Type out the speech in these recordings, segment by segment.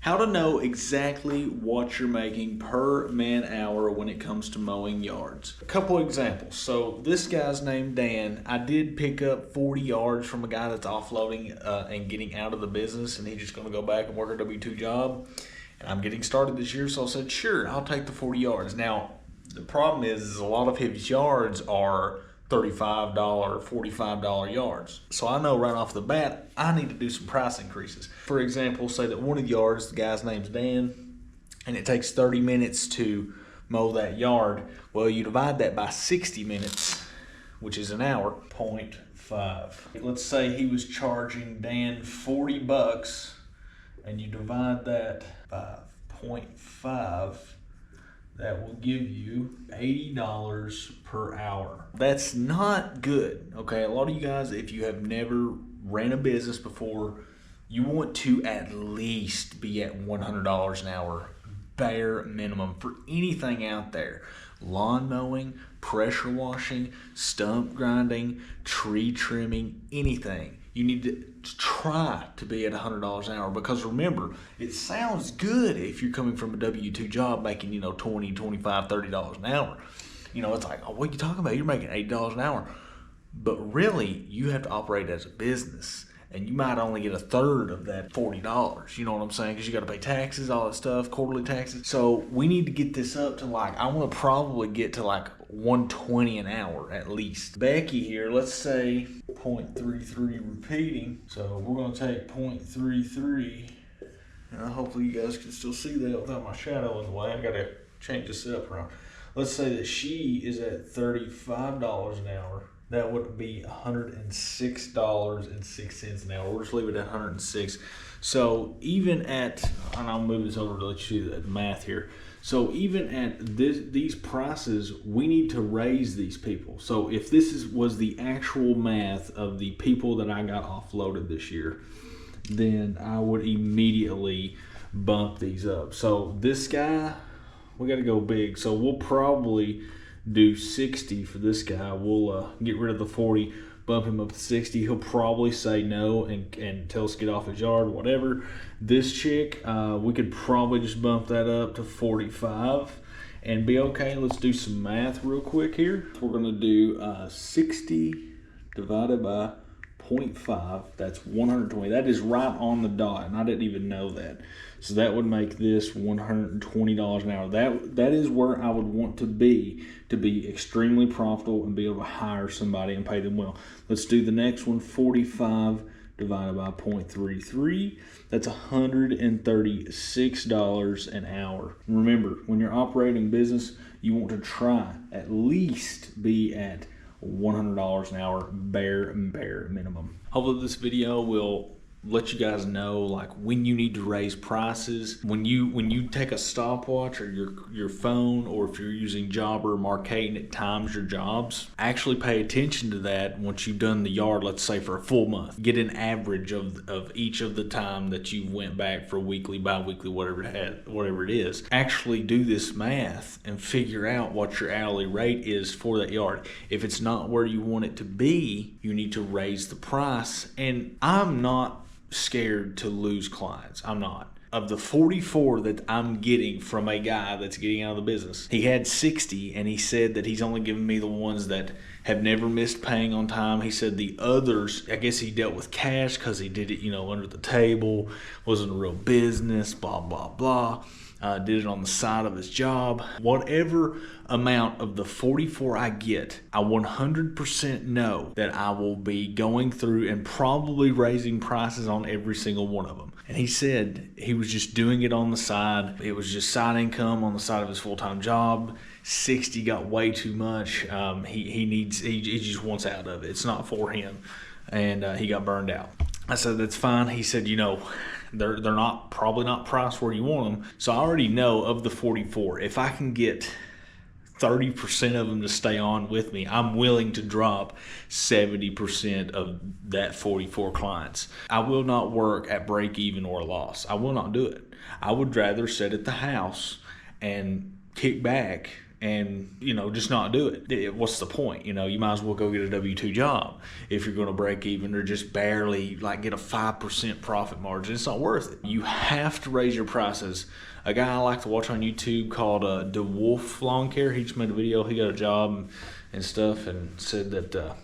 How to know exactly what you're making per man hour when it comes to mowing yards. A couple examples. So this guy's named Dan. I did pick up 40 yards from a guy that's offloading and getting out of the business, and he's just going to go back and work a W-2 job. And I'm getting started this year, so I said, sure, I'll take the 40 yards. Now, the problem is a lot of his yards are $35, $45 yards. So I know right off the bat, I need to do some price increases. For example, say that one of the yards, the guy's name's Dan, and it takes 30 minutes to mow that yard. Well, you divide that by 60 minutes, which is an hour, 0.5. Let's say he was charging Dan 40 bucks, and you divide that by 0.5, that will give you $80 per hour. That's not good, okay? A lot of you guys, if you have never ran a business before, you want to at least be at $100 an hour, bare minimum, for anything out there. Lawn mowing, pressure washing, stump grinding, tree trimming, anything. You need to try to be at $100 an hour, because remember, it sounds good if you're coming from a W-2 job making, $20, $25, $30 an hour. It's like, oh, what are you talking about? You're making $80 an hour. But really, you have to operate as a business, and you might only get a third of that $40. You know what I'm saying? Because you got to pay taxes, all that stuff, quarterly taxes. So we need to get this up to I want to probably get to $120 an hour at least. Becky here, let's say 0.33 repeating. So we're going to take 0.33. And hopefully you guys can still see that without my shadow in the way. I got to change this up around. Let's say that she is at $35 an hour. That would be $106.06 an hour. We'll just leave it at 106. So even at, and I'll move this over to let you see the math here. So even at these prices, we need to raise these people. So if this was the actual math of the people that I got offloaded this year, then I would immediately bump these up. So this guy, we got to go big. So we'll probably do 60 for this guy. We'll get rid of the 40, bump him up to 60. He'll probably say no and tell us to get off his yard, whatever. This chick, we could probably just bump that up to 45 and be okay. Let's do some math real quick here. We're going to do 60 divided by 0.5. That's 120. That is right on the dot, and I didn't even know that. So that would make this $120 an hour. That is where I would want to be extremely profitable and be able to hire somebody and pay them well. Let's do the next one. 45 divided by 0.33. That's $136 an hour. And remember, when you're operating business, you want to try at least be at $100 an hour, bare minimum. Hopefully this video will let you guys know when you need to raise prices. When you take a stopwatch or your phone, or if you're using Jobber Marquee and it times your jobs, actually pay attention to that once you've done the yard, let's say for a full month. Get an average of each of the time that you went back for weekly, bi-weekly, whatever it is. Actually do this math and figure out what your hourly rate is for that yard. If it's not where you want it to be, you need to raise the price. And I'm not scared to lose clients. I'm not. Of the 44 that I'm getting from a guy that's getting out of the business, he had 60, and he said that he's only giving me the ones that have never missed paying on time. He said the others, I guess he dealt with cash because he did it, under the table, wasn't a real business, blah, blah, blah. Did it on the side of his job. Whatever amount of the 44 I get, I 100% know that I will be going through and probably raising prices on every single one of them. And he said he was just doing it on the side. It was just side income on the side of his full-time job. 60 got way too much. He just wants out of it. It's not for him. And he got burned out. I said, that's fine. He said, they're probably not priced where you want them. So I already know of the 44, if I can get 30% of them to stay on with me, I'm willing to drop 70% of that 44 clients. I will not work at break even or a loss. I will not do it. I would rather sit at the house and kick back and, you know, just not do it. What's the point? You know, you might as well go get a W-2 job if you're going to break even or just barely like get a 5% profit margin. It's not worth it. You have to raise your prices. A guy I like to watch on YouTube called DeWolf Lawn Care, he just made a video. He got a job and stuff and said that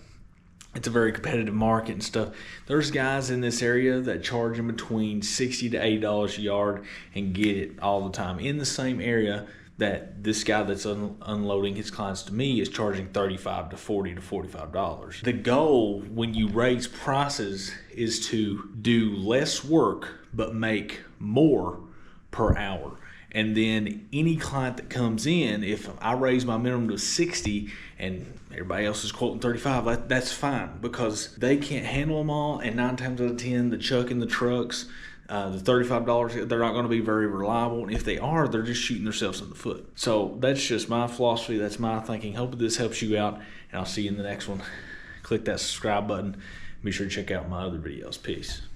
it's a very competitive market and stuff. There's guys in this area that charge in between $60 to $80 a yard and get it all the time in the same area that this guy that's unloading his clients to me is charging $35 to $40 to $45. The goal when you raise prices is to do less work but make more per hour. And then any client that comes in, if I raise my minimum to 60 and everybody else is quoting 35, that's fine, because they can't handle them all. And 9 times out of 10, the chuck in the trucks, the $35, they're not going to be very reliable. And if they are, they're just shooting themselves in the foot. So that's just my philosophy. That's my thinking. Hope this helps you out. And I'll see you in the next one. Click that subscribe button. Be sure to check out my other videos. Peace.